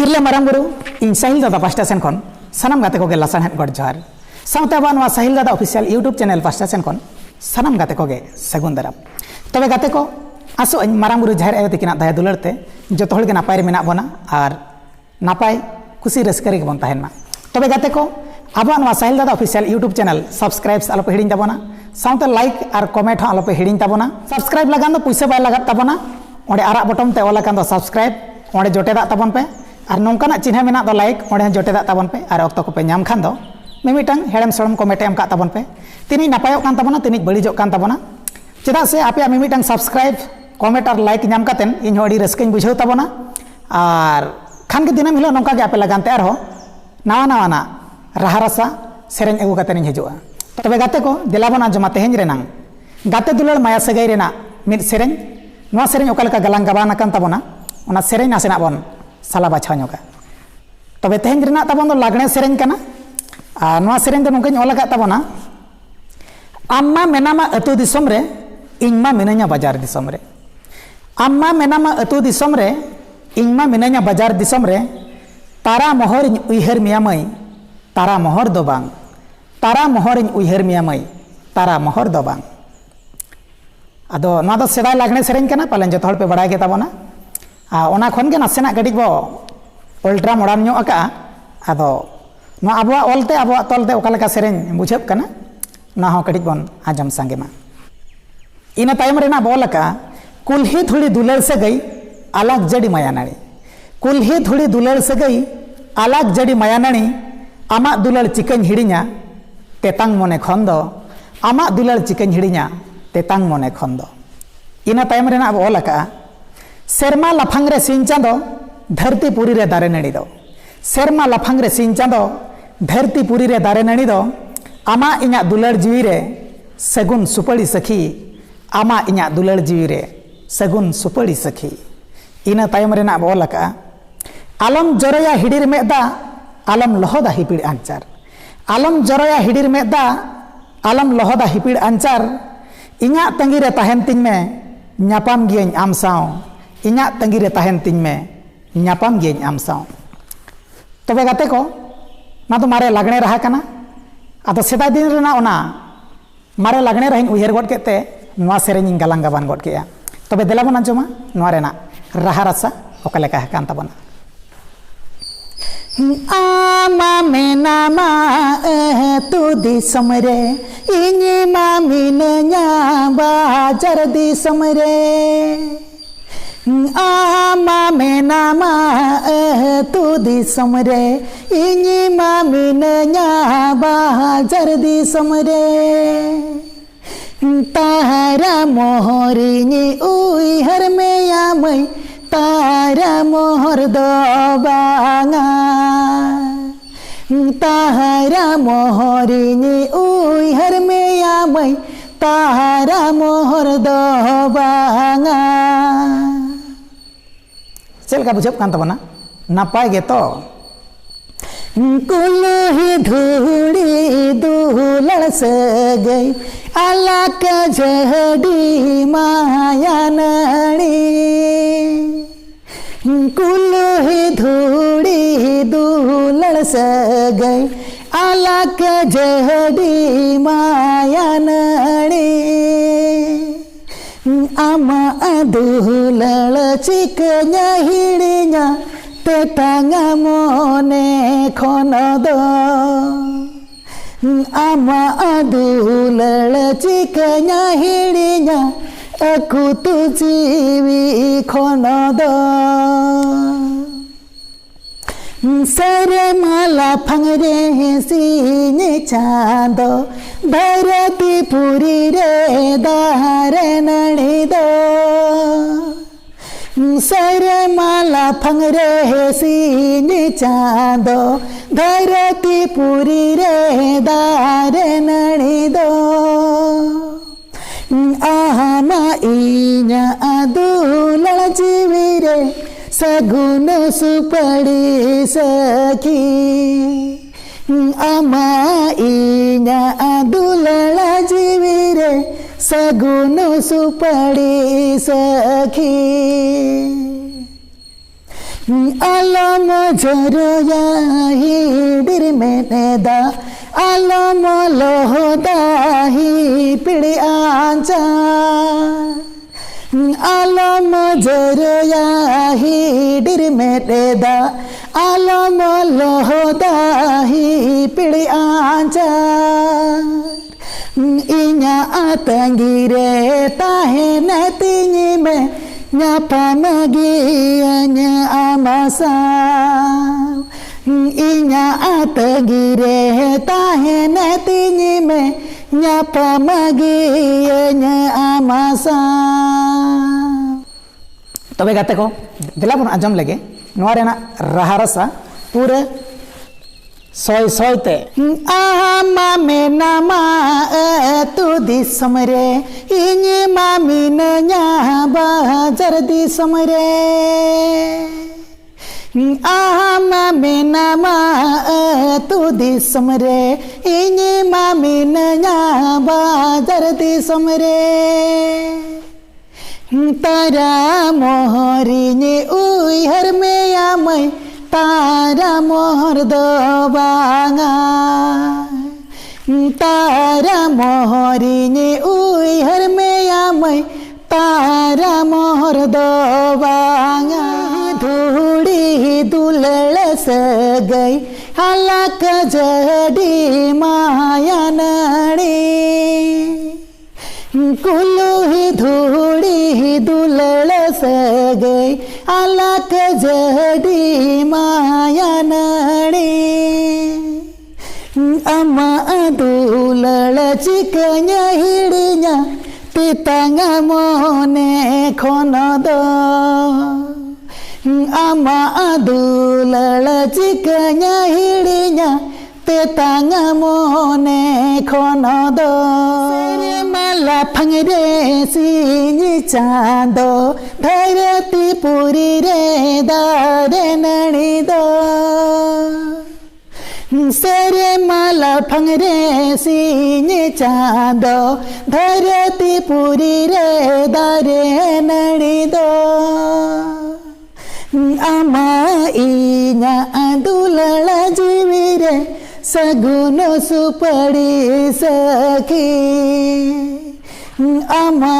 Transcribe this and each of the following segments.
हिरले मारांग बुरु इन साहिल दादा पास्टा सेन खन सानाम गाते कोगे लासान हेड गड जोहार साउते आबा नवा साहिल दादा official YouTube channel pasta Sen खन सानाम गाते कोगे सगुन दाराम तबे गाते को आसो मारांग बुरु जाहिर आयो तिकिना दाया दुलरते जतो हल गे नापाय रे मेना बना और नापाय खुशी रस्कर गे बन ताहेन मा तबे गाते को आबा नवा साहिल दादा ऑफिशियल यूट्यूब चैनल सब्सक्राइब आलो पे हिडिन ताबोना साउते लाइक और कमेंट आलो पे हिडिन ताबोना सब्सक्राइब लगान दो पैसा बाय लागत ताबोना ओंडे आरा बटन ते ओला कान दो सब्सक्राइब ओंडे जोटे दा ताबोन पे और नौकाना चिन्ह मेना दो लाइक ओंडे जोटे दा ताबोन पे और अक्तो को पे नाम खान दो मिमिटांग हेड़म सड़म कमेंट एम का ताबोन पे तिनी नापायोग कान ताबोना तिनी बड़िजोग कान ताबोना चेदा से आपे मिमिटांग सब्सक्राइब कमेंट और लाइक नाम कातेन इन हो अडी रस्काኝ बुझाव ताबोना और खान के दिनम हिलो नौका गे आपे लगानते आरो नावा नावा ना राहा रसा सेरेñ अगु कातेन हिजुआ तबे गाते को देलाबोना जमा तेहेñ रेनांग गाते दुलड़ माया सगाई रेना मिद सेरेñ नवा सेरेñ ओकालेका गलांग गाबाना कान ताबोना ओना सेरेñ नासेना बोन साला बाछाव ñoga तबे तेहेñ रेना ताबोन दो लागणे सेरेñ काना आ नवा सेरेñ दो नोंकाñ ओला का ताबोना आम्मा मेनामा अतु दिसम रे इñma मिनाña बाजार दिसम रे आम्मा मेनामा अतु दिसम रे इñma मिनाña बाजार दिसम रे तारा मोहर उइहर मिया मई तारा मोहर दो बांग तारा मोहर उइहर मिया मई तारा मोहर दो बांग आदो नवा दो सेदाय लागणे सेरेñ काना पालन जतो हल पे बड़ाय गे ताबोना आ ओना खन गे नासेना गडिक बो अल्ट्रा मॉडर्न ᱧᱚᱜ आका आदो नवा आबवा ओलते आबवा तोलते ओकालेका सेरेñ बुझाब काना ना हो कटिक बन आजम सांगे मा इना तायम रेना बोलका कुल्ही थोड़ी दुलर से गई अलग जड़ी मायानाणी कुल्ही थोड़ी दुलर से गई अलग जड़ी मायानाणी आमा दुलर चिकन हिड़िया तेतांग मने खंदो आमा दुलर चिकन हिड़िया तेतांग मने खंदो इना तायम रेना बोलका सेरमा लाफांग रे सिंह चांदो धरती पुरी रे दारे नड़ी दो सेरमा लाफांग रे सिंह चांदो धरती पुरी रे दारे नड़ी दो आमा इña दुलर जीवी रे सगुन सुपड़ी सखी आमा इña दुलर जीवी रे सगुन सुपड़ी सखी इना तायम रेना बोलका आलम जरया हिडिर मेदा आलम लहोदा हिपिड़ आंचार आलम जरया हिडिर मेदा आलम लहोदा हिपिड़ आंचार इña तंगी रे ताहेन तिñ में ᱧᱟᱯᱟᱢ गियኝ आम साव इña तंगी रे ताहेन तिñ में ᱧᱟᱯᱟᱢ गियኝ आम साव तबे गाते को ना तो मारे लागणे रहा कना आदो सेदाय दिन रेना ओना मारे लागणे रहिन उयहर गड केते नवा सेरेñ गालांग गाबान गड केया तबे देला बन आंजमा नवा रेना राहा रसा ओकालेका कान ताबोना आमा मेनामा तु दिसम रे इñma मिनाña बाजार दिसम रे आमा मेनामा तु दिसम रे इñma मिनाña बाजार दिसम रे तारा मोहरिनी उइहर मेया मई तारा मोहर दो बांगा तारा मोहरिनी उइहर मेया मई तारा मोहर दो बांगा चलका बुझाब कान ताबोना नापाय गे तो कुल्ही धूड़ी दुलड़ से गई अलग जड़ी माया नड़ी कुल्ही धूड़ी दुलड़ से गई अलग जड़ी माया नड़ी आमा दुलड़ चिकña हिड़िया तेतांगा मोने खोनो दो आमा दुलड़ चिकña हिड़िया aku tu जीवी खोनो दो सरे माला फंगरे सीने चांदो धरती पुरी रे दारे नड़ी दो सरे माला फंगरे सीने चांदो धरती पुरी रे दारे नड़ी दो आमा इña दुलड़ जीवी रे सगुन सुपड़ी सखी आमा इña दुलड़ जीवी रे सगुन सुपड़ी सखी Alam joroya hidir meneda alam lohodahi pidi anja alam joroya hidir meneda alam lohodahi pidi anja inya atangire tahene tinyi me nyapa magianya amasa inya atagire tahene tinyi me nyapa magianya amasa तबे गाते को दिला बन आजम लगे नोआ रेना राहा रसा पूरे सोय सोयते आमा में नामा तू दिसम रे इnye मामी नया बाजार दिसम रे आमा में नामा तू दिसम रे इnye मामी नया बाजार दिसम रे तारा मोहरी ने उहर में आमय तारा मोहर दो बांगा तारा मोहरी ने उहर में आमय तारा मोहर दो बांगा धूड़ी दुलड़ से गई हालाक जड़ी माया नड़ी कुल्लू ही धूड़ी ही दुलड़ से गई अलग जड़ी माया नड़ी अम्मा दुलड़ चिकन्या हिड़िया पितांगा मोने खोनो दो अम्मा दुलड़ चिकन्या हिड़िया पितांगा मोने खोनो दो माला फंगरे सिंह चांदो धरती पूरी रे दारे नणी दो सेरे माला फंगरे सिंह चांदो धरती पूरी रे दारे नणी दो अमा इना दुलड़ा जीवी रे सगुनो सुपड़ी सखी अमा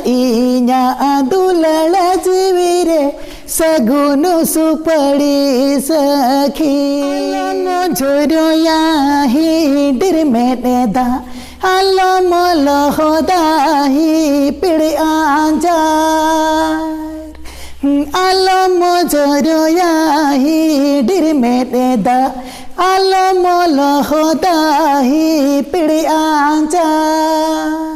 इना दुलड़ा जीवी रे सगुनो सुपड़ी सखी जोरोया हिडिर मेदा आलो मोलो होदा ही पिड़ी आंजार आलो मोजरोया हिडिर मेदा आलो मोलो होदा ही पिड़ी आंजार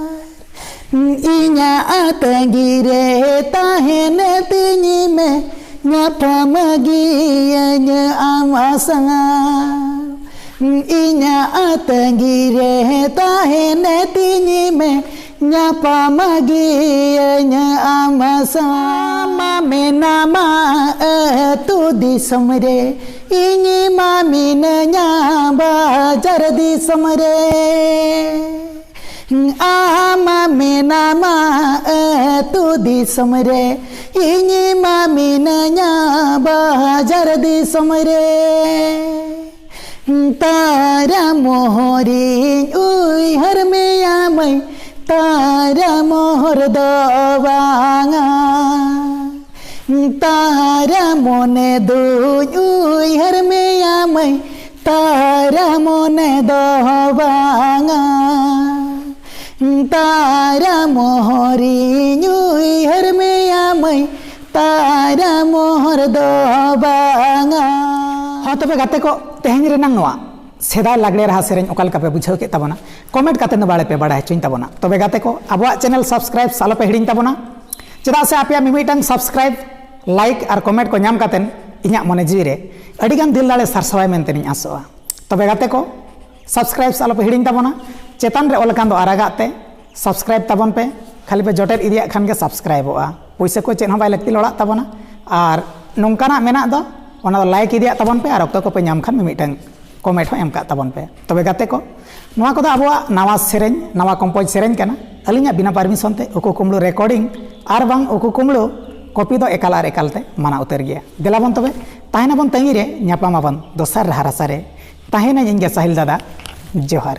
इnya atagire tahene tinyi me nyapa magianya amasanga inya atagire tahene tinyi me nyapa magianya amasanga me nama tu disamre inyi mami nanya bajar disamre आमा में नामा तू दिसम रे इनी मामी नया बाजार दिसम रे तारा मोहरी उहर में आमय तारा मोहर दो बांगा तारा मोने दो उहर में आमय तारा मोने दो बांगा तारा मोहरी हर में आमय तारा मोहर दो बांगा हाँ तबे गाते को तेहनी रे नंगवा सेदा लागले रहा सेरेन ओकाल का पे बुझाव के तबना कमेंट काते न बाड़े पे बड़ा चुइन तबना तबे गाते को अबवा चैनल सब्सक्राइब सालो पे हिडिन तबना चेदा से आपया मिमिटन सब्सक्राइब लाइक और कमेंट को नाम कातेन इन्या मने जीवी रे अडिगान दिल दाले सारसवाय मेनते नि आसोआ तबे गाते को सब्सक्राइब सालो पे हिडिन तबना चेतान रे ओलकान दो आरागाते सब्सक्राइब तबन पे खाली पे जोटेर इदिया खान के सब्सक्राइबोआ पैसा को चेन बाय लगती लड़ा तबना और नोंकाना मेना दो ओना दो लाइक इदिया तबन पे और अक्तो को पे नाम खान मिमिटन कमेंट हो एम का तबन पे तबे गाते को नोआ को अबवा नवा सेरेन नवा कंपोज सेरेन कना अलिया बिना परमिशन ते उको कुमलो रिकॉर्डिंग और बांग उको कुमलो कॉपी दो एकाल आर एकालते माना उतर गया देलाबन तबे ताहेनाबन तंगी रे ᱧᱟᱯᱟᱢᱟᱵᱚᱱ दोसर रहा रसा रे ताहेना इंगे साहिल दादा जोहार।